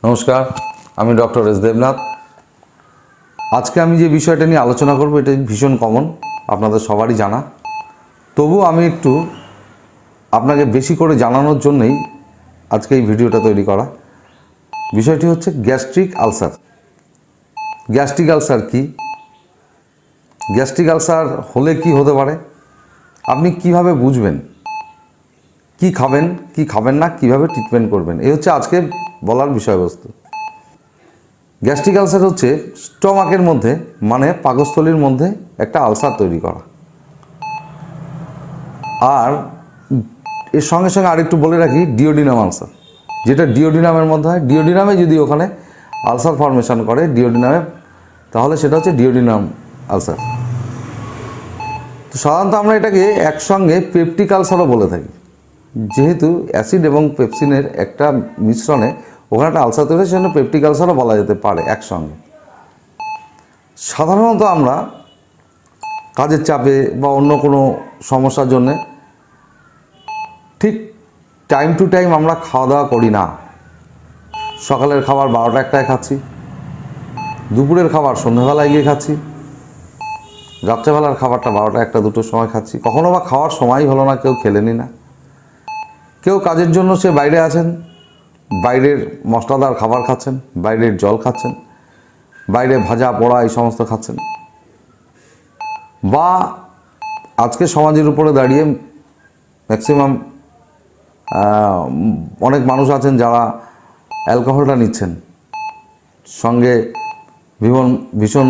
নমস্কার, আমি doctor S Debnath. আজকে আমি যে বিষয়টা নিয়ে আলোচনা করব এটা ভীষণ কমন, আপনাদের সবারই জানা। তবু আমি একটু আপনাকে বেশি করে জানানোর জন্যই আজকে এই ভিডিওটা তৈরি করা। বিষয়টি হচ্ছে গ্যাস্ট্রিক আলসার। গ্যাস্ট্রিক আলসার কি? গ্যাস্ট্রিক আলসার হলে কি হতে পারে, আপনি কিভাবে বুঝবেন, কি খাবেন কি খাবেন না, কিভাবে ট্রিটমেন্ট করবেন, এই হচ্ছে আজকে বলার বিষয়বস্তু। গ্যাস্ট্রিক আলসার হচ্ছে স্টমাকের মধ্যে মানে পাকস্থলীর মধ্যে একটা আলসার তৈরি করা। আর এর সঙ্গে সঙ্গে আরেকটু বলে রাখি, ডিওডিনাম আলসার, যেটা ডিওডিনামের মধ্যে হয়। ডিওডিনামে যদি ওখানে আলসার ফর্মেশন করে ডিওডিনামে, তাহলে সেটা হচ্ছে ডিওডিনাম আলসার। তো সাধারণত আমরা এটাকে একসঙ্গে পেপটিক আলসারও বলে থাকি, যেহেতু অ্যাসিড এবং পেপসিনের একটা মিশ্রণে ওখানে একটা আলসার তৈরি হয়, সেজন্য পেপটিক আলসারও বলা যেতে পারে একসঙ্গে। সাধারণত আমরা কাজের চাপে বা অন্য কোনো সমস্যার জন্যে ঠিক টাইম টু টাইম আমরা খাওয়া দাওয়া করি না। সকালের খাবার 12টা-1টায় খাচ্ছি, দুপুরের খাবার সন্ধ্যাবেলায় গিয়ে খাচ্ছি, রাত্রেবেলার খাবারটা 12টা-1টা-2টোর সময় খাচ্ছি। কখনো বা খাওয়ার সময়ই হলো না, কেউ খেলেনি না। কেউ কাজের জন্য সে বাইরে আছেন, বাইরের মশলাদার খাবার খাচ্ছেন, বাইরের জল খাচ্ছেন, বাইরে ভাজা পোড়া এই সমস্ত খাচ্ছেন। বা আজকে সমাজের উপরে দাঁড়িয়ে ম্যাক্সিমাম অনেক মানুষ আছেন যারা অ্যালকোহলটা নিচ্ছেন, সঙ্গে ভীষণ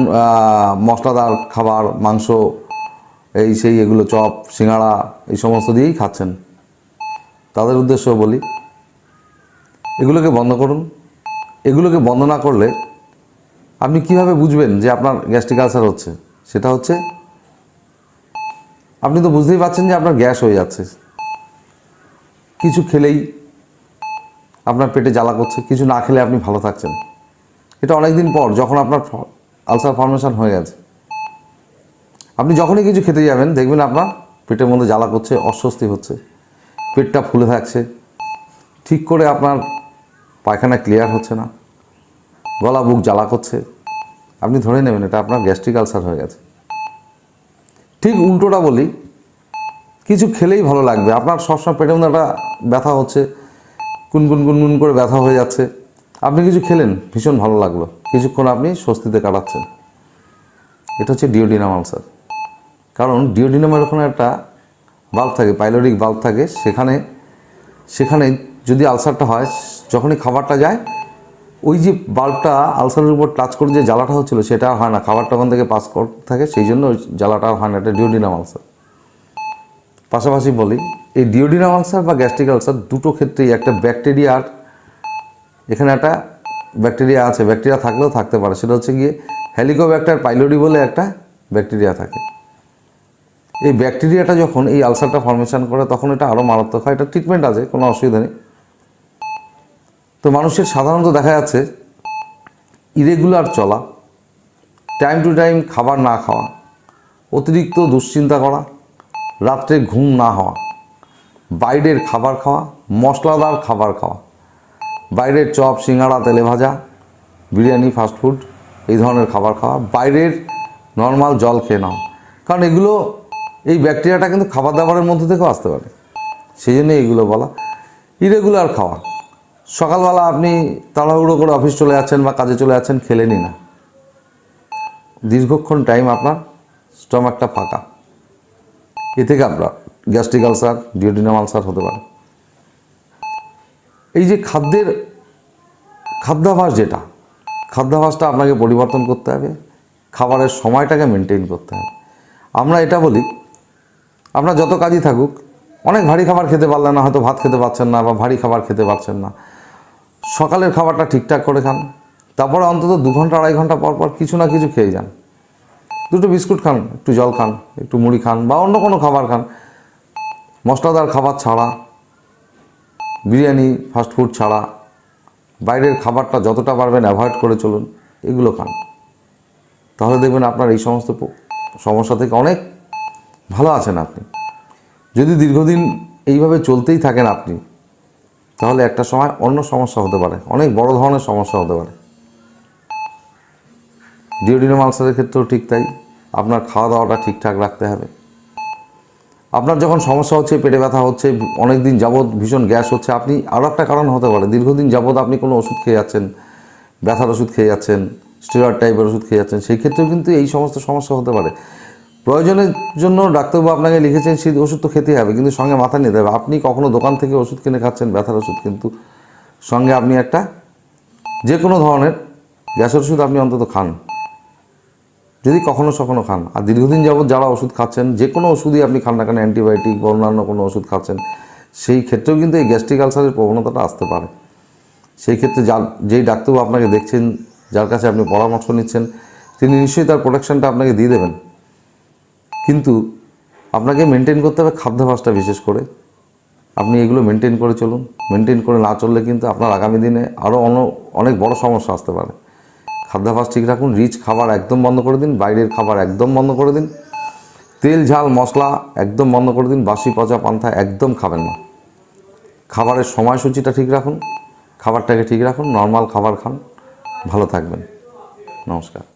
মশলাদার খাবার, মাংস, এই সেই এগুলো চপ সিঙ্গাড়া এই সমস্ত দিয়েই খাচ্ছেন। তাদের উদ্দেশ্য বলি, এগুলোকে বন্ধ করুন। এগুলোকে বন্ধ না করলে আপনি কিভাবে বুঝবেন যে আপনার গ্যাস্ট্রিক আলসার হচ্ছে? সেটা হচ্ছে, আপনি তো বুঝতেই পারছেন যে আপনার গ্যাস হয়ে যাচ্ছে, কিছু খেলেই আপনার পেটে জ্বালা করছে, কিছু না খেলে আপনি ভালো থাকছেন। এটা অনেক দিন পর, যখন আপনার আলসার ফর্মেশন হয়ে গেছে, আপনি যখনই কিছু খেতে যাবেন দেখবেন আপনার পেটের মধ্যে জ্বালা করছে, অস্বস্তি হচ্ছে, পেটটা ফুলে থাকছে, ঠিক করে আপনার পায়খানা ক্লিয়ার হচ্ছে না, গলা বুক জ্বালা করছে। আপনি ধরে নেবেন এটা আপনার গ্যাস্ট্রিক আলসার হয়ে গেছে। ঠিক উল্টোটা বলি, কিছু খেলেই ভালো লাগবে, আপনার সবসময় পেটের মধ্যে একটা ব্যথা হচ্ছে, গুনগুন করে ব্যথা হয়ে যাচ্ছে। আপনি কিছু খেলেন, ভীষণ ভালো লাগলো, কিছুক্ষণ আপনি স্বস্তিতে কাটাচ্ছেন। এটা হচ্ছে ডিওডিনাম আলসার। কারণ ডিওডিনামের ওখানে একটা বাল্ব থাকে, পাইলোরিক বাল্ব থাকে, সেখানে যদি আলসারটা হয়, যখনই খাবারটা যায়, ওই যে বাল্বটা আলসারের উপর টাচ করে যে জ্বালাটা হচ্ছিলো সেটা আর হয় না, খাবারটা ওখান থেকে পাস করতে থাকে, সেই জন্য ওই জ্বালাটা আর হয় না। এটা ডিওডিনাম আলসার। পাশাপাশি বলি, এই ডিওডিনাম আলসার বা গ্যাস্ট্রিক আলসার দুটো ক্ষেত্রেই একটা ব্যাকটেরিয়ার, এখানে একটা ব্যাকটেরিয়া আছে, ব্যাকটেরিয়া থাকলেও থাকতে পারে, সেটা হচ্ছে গিয়ে হেলিকোব্যাক্টার পাইলোরি বলে একটা ব্যাকটেরিয়া থাকে। এই ব্যাকটেরিয়াটা যখন এই আলসারটা ফর্মেশন করে তখন এটা আরও মারাত্মক হয়। এটা ট্রিটমেন্ট আছে, কোনো অসুবিধা নেই। তো মানুষের সাধারণত দেখা যাচ্ছে ইরেগুলার চলা, টাইম টু টাইম খাবার না খাওয়া, অতিরিক্ত দুশ্চিন্তা করা, রাত্রে ঘুম না হওয়া, বাইরের খাবার খাওয়া, মশলাদার খাবার খাওয়া, বাইরের চপ সিঙ্গাড়া তেলে ভাজা বিরিয়ানি ফাস্টফুড এই ধরনের খাবার খাওয়া, বাইরের নর্মাল জল খেয়ে নাও। কারণ এগুলো, এই ব্যাকটেরিয়াটা কিন্তু খাবার দাবারের মধ্যে থেকেও আসতে পারে, সেই জন্য এইগুলো বলা। ইরেগুলার খাওয়া, সকালবেলা আপনি তাড়াহুড়ো করে অফিস চলে যাচ্ছেন বা কাজে চলে যাচ্ছেন, খেলেনই না, দীর্ঘক্ষণ টাইম আপনার স্টমাকটা ফাঁকা, এ থেকে আপনার গ্যাস্ট্রিক আলসার, ডিওডিনাম আলসার হতে পারে। এই যে খাদ্যাভ্যাস, যেটা খাদ্যাভ্যাসটা আপনাকে পরিবর্তন করতে হবে, খাবারের সময়টাকে মেনটেন করতে হবে। আমরা এটা বলি, আপনার যত কাজই থাকুক, অনেক ভারী খাবার খেতে পারলেন না, হয়তো ভাত খেতে পারছেন না বা ভারী খাবার খেতে পারছেন না, সকালের খাবারটা ঠিকঠাক করে খান, তারপরে অন্তত 2 ঘন্টা 2.5 ঘন্টা পর পর কিছু না কিছু খেয়ে যান। 2টো বিস্কুট খান, একটু জল খান, একটু মুড়ি খান বা অন্য কোনো খাবার খান, মশলাদার খাবার ছাড়া, বিরিয়ানি ফাস্টফুড ছাড়া, বাইরের খাবারটা যতটা পারবেন অ্যাভয়েড করে চলুন, এগুলো খান। তাহলে দেখবেন আপনার এই সমস্ত সমস্যা থেকে অনেক ভালো আছেন আপনি। যদি দীর্ঘদিন এইভাবে চলতেই থাকেন আপনি, তাহলে একটা সময় অন্য সমস্যা হতে পারে, অনেক বড় ধরনের সমস্যা হতে পারে। ডিওডিনাম আলসারের ক্ষেত্রেও ঠিক তাই, আপনার খাওয়া দাওয়াটা ঠিকঠাক রাখতে হবে। আপনার যখন সমস্যা হচ্ছে, পেটে ব্যথা হচ্ছে, অনেক দিন যাবৎ ভীষণ গ্যাস হচ্ছে, আপনি আরও একটা কারণ হতে পারে দীর্ঘদিন যাবৎ আপনি কোনো ওষুধ খেয়ে যাচ্ছেন, ব্যথার ওষুধ খেয়ে যাচ্ছেন, স্টেরয়েড টাইপের ওষুধ খেয়ে যাচ্ছেন, সেই ক্ষেত্রেও কিন্তু এই সমস্ত সমস্যা হতে পারে। প্রয়োজনের জন্য ডাক্তারবাবু আপনাকে লিখেছেন, সেই ওষুধ তো খেতেই হবে, কিন্তু সঙ্গে মাথা নিতে হবে আপনি কখনো দোকান থেকে ওষুধ কিনে খাচ্ছেন ব্যথার ওষুধ, কিন্তু সঙ্গে আপনি একটা যে কোনো ধরনের গ্যাসের ওষুধ আপনি অন্তত খান, যদি কখনো খান। আর দীর্ঘদিন যাবৎ যারা ওষুধ খাচ্ছেন, যে কোনো ওষুধই আপনি খান না কেন, অ্যান্টিবায়োটিক বা অন্যান্য কোনো ওষুধ খাচ্ছেন, সেই ক্ষেত্রেও কিন্তু এই গ্যাস্ট্রিক আলসারের প্রবণতাটা আসতে পারে। সেই ক্ষেত্রে যেই ডাক্তারবাবু আপনাকে দেখছেন, যার কাছে আপনি পরামর্শ নিচ্ছেন, তিনি নিশ্চয়ই তার প্রোটেকশনটা আপনাকে দিয়ে দেবেন, কিন্তু আপনাকে মেনটেন করতে হবে খাদ্যাভ্যাসটা। বিশেষ করে আপনি এগুলো মেনটেন করে চলুন। মেনটেন করে না চললে কিন্তু আপনার আগামী দিনে আরও অনেক বড় সমস্যা আসতে পারে। খাদ্যাভ্যাস ঠিক রাখুন, রিচ খাবার একদম বন্ধ করে দিন, বাইরের খাবার একদম বন্ধ করে দিন, তেল ঝাল মশলা একদম বন্ধ করে দিন, বাসি পচা পান্তা একদম খাবেন না। খাবারের সময়সূচিটা ঠিক রাখুন, খাবারটাকে ঠিক রাখুন, নর্মাল খাবার খান, ভালো থাকবেন। নমস্কার।